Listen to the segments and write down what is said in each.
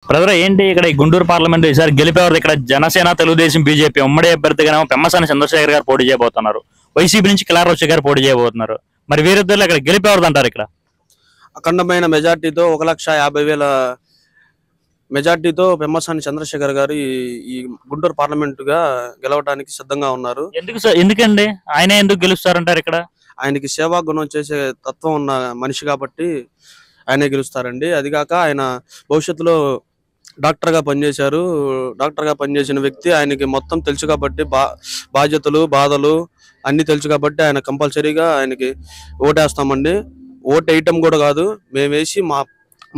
Brother ఏంటి ఇక్కడ ఈ గుంటూరు పార్లమెంట్ ఈసారి గెలిపేవారు ఇక్కడ జనసేన తెలుగుదేశం బీజేపీ ఉమ్మడి అభ్యర్థిగా పెమ్మసాని చంద్రశేఖర్ గారు పోటీ చేయబోతున్నారు. వైసీపీ నుంచి కిలార్ గారు పోటీ చేయబోతున్నారు. మరి వీరిద్దరు ఇక్కడ గెలిపేవారు అంటారు? ఇక్కడ అఖండమైన మెజార్టీతో 1,50,000 మెజార్టీతో పెమ్మసాని చంద్రశేఖర్ గారు ఈ గుంటూరు పార్లమెంట్ గా గెలవడానికి సిద్ధంగా ఉన్నారు. ఎందుకండి ఆయన ఎందుకు గెలుస్తారంటారు? ఇక్కడ ఆయనకి సేవా గుణం చేసే తత్వం ఉన్న మనిషి కాబట్టి ఆయనే గెలుస్తారండి. అదిగాక ఆయన భవిష్యత్తులో డాక్టర్ గా పనిచేశారు. డాక్టర్ గా పనిచేసిన వ్యక్తి, ఆయనకి మొత్తం తెలుసు కాబట్టి బాధ్యతలు బాధలు అన్ని తెలుసు కాబట్టి ఆయన కంపల్సరీగా ఆయనకి ఓటేస్తామండి. ఓటు వేయటం కూడా కాదు, మేము వేసి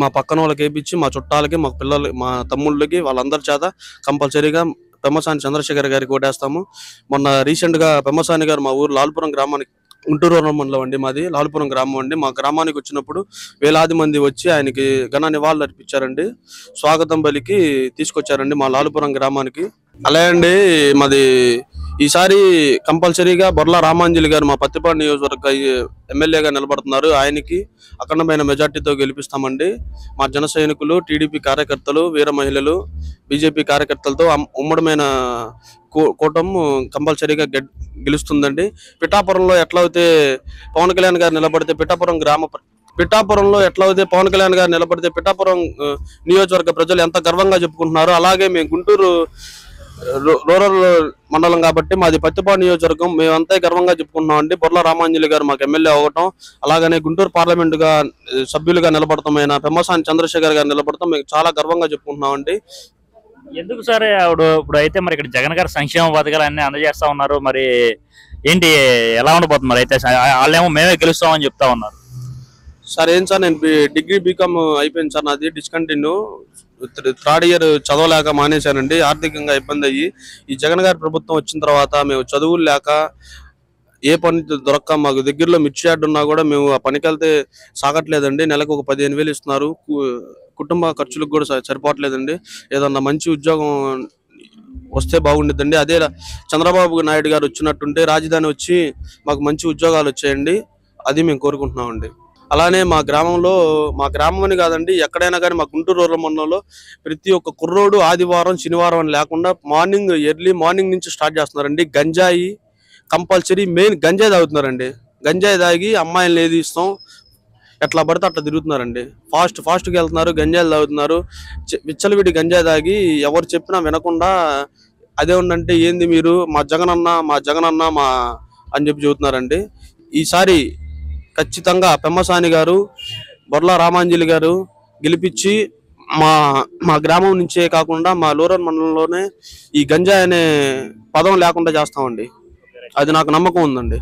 మా పక్కన వాళ్ళకి వేయించి మా చుట్టాలకి మా పిల్లలు మా తమ్ముళ్ళకి వాళ్ళందరి చేత కంపల్సరీగా పెమ్మసాని చంద్రశేఖర్ గారికి ఓటేస్తాము. మొన్న రీసెంట్ గా పెమ్మసాని గారు మా ఊరు లాల్పురం గ్రామానికి, గుంటూరు మండలం అండి మాది, లాల్పురం గ్రామం అండి. మా గ్రామానికి వచ్చినప్పుడు వేలాది మంది వచ్చి ఆయనకి ఘన నివాళులు అర్పించారండి. స్వాగతం పలికి తీసుకొచ్చారండి మా లాల్పురం గ్రామానికి. అలాగే అండి మాది ఈసారి కంపల్సరీగా బొర్లా రామాంజలి గారు మా పత్తిపాడు నియోజకవర్గ ఎమ్మెల్యేగా నిలబడుతున్నారు. ఆయనకి అఖండమైన మెజార్టీతో గెలిపిస్తామండి. మా జన సైనికులు, టీడీపీ కార్యకర్తలు, వీర మహిళలు, బీజేపీ కార్యకర్తలతో ఉమ్మడమైన కూటమి కంపల్సరీగా గెలుస్తుందండి. పిఠాపురంలో ఎట్లా అయితే పవన్ కళ్యాణ్ గారు నిలబడితే పిఠాపురంలో ఎట్లా అయితే పవన్ కళ్యాణ్ గారు నిలబడితే పిఠాపురం నియోజకవర్గ ప్రజలు ఎంత గర్వంగా చెప్పుకుంటున్నారు, అలాగే మేము గుంటూరు రూరల్ మండలం కాబట్టి మాది పత్తిపాడు నియోజకవర్గం, మేమంతా గర్వంగా చెప్పుకుంటున్నాం అండి. బొర్లా రామాంజలి గారు మాకు ఎమ్మెల్యే అవ్వటం, అలాగనే గుంటూరు పార్లమెంట్ గా సభ్యులుగా నిలబడతామైన పెమ్మసాని చంద్రశేఖర్ గారు నిలబడతాం మేము చాలా గర్వంగా చెప్పుకుంటున్నాం అండి. ఎందుకు సరే ఇప్పుడు అయితే మరి ఇక్కడ జగన్ గారు సంక్షేమ పథకాలు అన్ని అందజేస్తా ఉన్నారు, మరి ఏంటి ఎలా ఉండబోతుంది? మరి అయితే వాళ్ళేమో మేమే గెలుస్తామని చెప్తా ఉన్నారు. సార్ ఏం సార్, నేను డిగ్రీ బీకామ్ అయిపోయింది సార్, నాది డిస్కంటిన్యూ, 3rd ఇయర్ చదవలేక మానేశానండి. ఆర్థికంగా ఇబ్బంది అయ్యి ఈ జగన్ గారి ప్రభుత్వం వచ్చిన తర్వాత మేము చదువులు లేక ఏ పని దొరక్క మాకు దగ్గరలో మిర్చి యార్డ్ ఉన్నా కూడా మేము ఆ పనికి వెళ్తే సాగట్లేదండి. నెలకు ఒక 15,000 ఇస్తున్నారు, కుటుంబ ఖర్చులకు కూడా సరిపోవట్లేదండి. ఏదన్నా మంచి ఉద్యోగం వస్తే బాగుండిద్దండి. అదే చంద్రబాబు నాయుడు గారు వచ్చినట్టుంటే రాజధాని వచ్చి మాకు మంచి ఉద్యోగాలు వచ్చాయండి, అది మేము కోరుకుంటున్నామండి. అలానే మా గ్రామం అని కాదండి, ఎక్కడైనా కానీ మా గుంటూరు రూరల్ మండలంలో ప్రతి ఒక్క కుర్రోడు ఆదివారం శనివారం అని లేకుండా ఎర్లీ మార్నింగ్ నుంచి స్టార్ట్ చేస్తున్నారండి. గంజాయి కంపల్సరీ, మెయిన్ గంజాయి తాగుతున్నారండి. గంజాయి తాగి అమ్మాయిలను ఏది ఇస్తాం ఎట్లా పడితే అట్లా తిరుగుతున్నారండి. ఫాస్ట్గా వెళ్తున్నారు, గంజాయిలు తాగుతున్నారు. విచ్చలవిడి గంజాయి తాగి ఎవరు చెప్పినా వినకుండా అదే ఉందంటే ఏంది మీరు మా జగన్ అన్న అని చెప్పి చెబుతున్నారండి. ఈసారి ఖచ్చితంగా పెమ్మసాని గారు, బొర్లా రామాంజలి గారు గెలిపించి మా గ్రామం నుంచే కాకుండా మా రూరల్ మండలంలోనే ఈ గంజాయి అనే పదం లేకుండా చేస్తామండి. అది నాకు నమ్మకం ఉందండి.